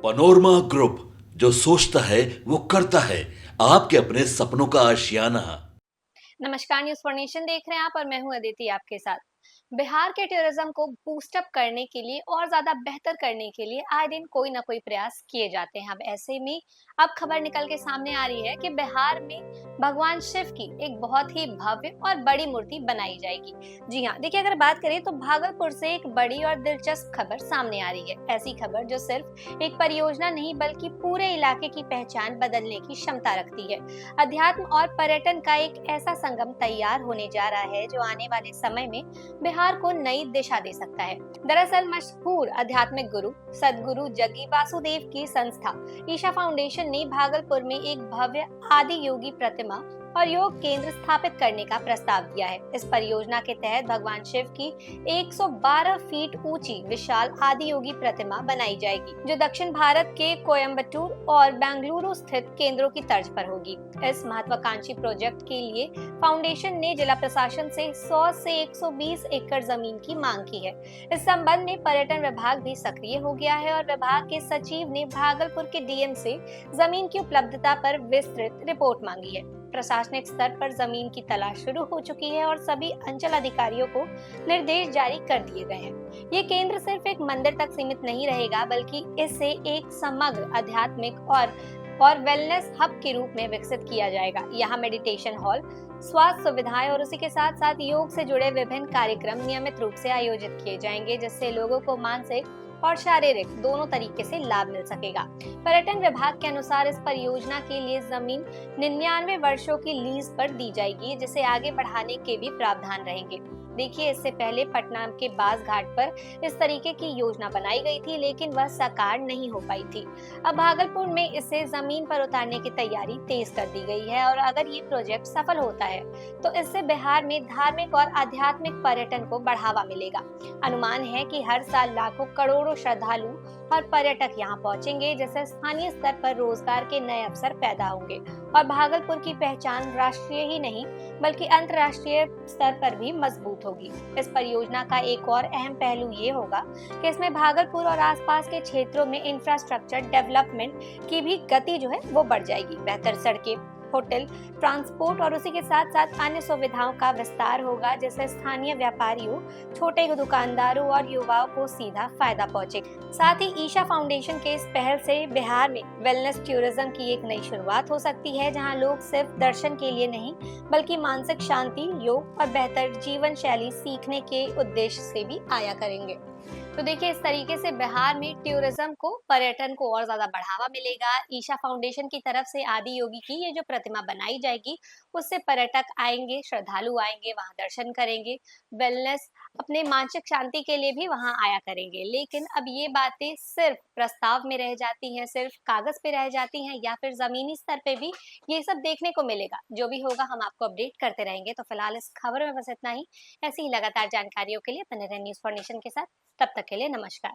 Panorama group, जो सोचता है वो करता है। आपके अपने सपनों का आशियाना। नमस्कार, न्यूज फॉर नेशन देख रहे हैं आप और मैं हूं अदिति आपके साथ। बिहार के टूरिज्म को बूस्ट अप करने के लिए और ज्यादा बेहतर करने के लिए आए दिन कोई ना कोई प्रयास किए जाते हैं। अब ऐसे में अब खबर निकल के सामने आ रही है कि बिहार में भगवान शिव की एक बहुत ही भव्य और बड़ी मूर्ति बनाई जाएगी। जी हाँ, देखिए, अगर बात करें तो भागलपुर से एक बड़ी और दिलचस्प खबर सामने आ रही है। ऐसी खबर जो सिर्फ एक परियोजना नहीं बल्कि पूरे इलाके की पहचान बदलने की क्षमता रखती है। अध्यात्म और पर्यटन का एक ऐसा संगम तैयार होने जा रहा है जो आने वाले समय में बिहार को नई दिशा दे सकता है। दरअसल मशहूर आध्यात्मिक गुरु सदगुरु जग्गी वासुदेव की संस्था ईशा फाउंडेशन ने भागलपुर में एक भव्य आदि योगी प्रतिमा और योग केंद्र स्थापित करने का प्रस्ताव दिया है। इस परियोजना के तहत भगवान शिव की 112 फीट ऊंची विशाल आदि योगी प्रतिमा बनाई जाएगी, जो दक्षिण भारत के कोयम्बटूर और बेंगलुरु स्थित केंद्रों की तर्ज पर होगी। इस महत्वाकांक्षी प्रोजेक्ट के लिए फाउंडेशन ने जिला प्रशासन से 100 से 120 एकड़ जमीन की मांग की है। इस संबंध में पर्यटन विभाग भी सक्रिय हो गया है और विभाग के सचिव ने भागलपुर के डीएम से जमीन की उपलब्धता पर विस्तृत रिपोर्ट मांगी है। प्रशासनिक स्तर पर जमीन की तलाश शुरू हो चुकी है और सभी अंचल अधिकारियों को निर्देश जारी कर दिए गए हैं। ये केंद्र सिर्फ एक मंदिर तक सीमित नहीं रहेगा, बल्कि इसे एक समग्र आध्यात्मिक और वेलनेस हब के रूप में विकसित किया जाएगा। यहाँ मेडिटेशन हॉल, स्वास्थ्य सुविधाएं और उसी के साथ साथ योग से जुड़े विभिन्न कार्यक्रम नियमित रूप से आयोजित किए जाएंगे, जिससे लोगों को मानसिक और शारीरिक दोनों तरीके से लाभ मिल सकेगा। पर्यटन विभाग के अनुसार इस परियोजना के लिए जमीन 99 वर्षों की लीज पर दी जाएगी, जिसे आगे बढ़ाने के भी प्रावधान रहेंगे। देखिए, इससे पहले पटना के बास घाट पर इस तरीके की योजना बनाई गई थी, लेकिन वह साकार नहीं हो पाई थी। अब भागलपुर में इसे जमीन पर उतारने की तैयारी तेज कर दी गई है और अगर ये प्रोजेक्ट सफल होता है तो इससे बिहार में धार्मिक और आध्यात्मिक पर्यटन को बढ़ावा मिलेगा। अनुमान है कि हर साल लाखों करोड़ों श्रद्धालु और पर्यटक यहाँ पहुंचेंगे, जिससे स्थानीय स्तर पर रोजगार के नए अवसर पैदा होंगे और भागलपुर की पहचान राष्ट्रीय ही नहीं बल्कि अंतर्राष्ट्रीय स्तर पर भी मजबूत होगी। इस परियोजना का एक और अहम पहलू ये होगा कि इसमें भागलपुर और आसपास के क्षेत्रों में इंफ्रास्ट्रक्चर डेवलपमेंट की भी गति जो है वो बढ़ जाएगी। बेहतर सड़कें, होटल, ट्रांसपोर्ट और उसी के साथ साथ अन्य सुविधाओं का विस्तार होगा, जिससे स्थानीय व्यापारियों, छोटे दुकानदारों और युवाओं को सीधा फायदा पहुंचे। साथ ही ईशा फाउंडेशन के इस पहल से बिहार में वेलनेस टूरिज्म की एक नई शुरुआत हो सकती है, जहां लोग सिर्फ दर्शन के लिए नहीं बल्कि मानसिक शांति, योग और बेहतर जीवन शैली सीखने के उद्देश्य से भी आया करेंगे। तो देखिए, इस तरीके से बिहार में टूरिज्म को, पर्यटन को और ज्यादा बढ़ावा मिलेगा। ईशा फाउंडेशन की तरफ से आदि योगी की ये जो प्रतिमा बनाई जाएगी, उससे पर्यटक आएंगे, श्रद्धालु आएंगे, वहां दर्शन करेंगे, वेलनेस, अपने मानसिक शांति के लिए भी वहां आया करेंगे। लेकिन अब ये बातें सिर्फ प्रस्ताव में रह जाती हैं, सिर्फ कागज पे रह जाती हैं, या फिर जमीनी स्तर पे भी ये सब देखने को मिलेगा। जो भी होगा हम आपको अपडेट करते रहेंगे। तो फिलहाल इस खबर में बस इतना ही। ऐसी ही लगातार जानकारियों के लिए बने रहें न्यूज फॉर नेशन के साथ। तब तक के लिए नमस्कार।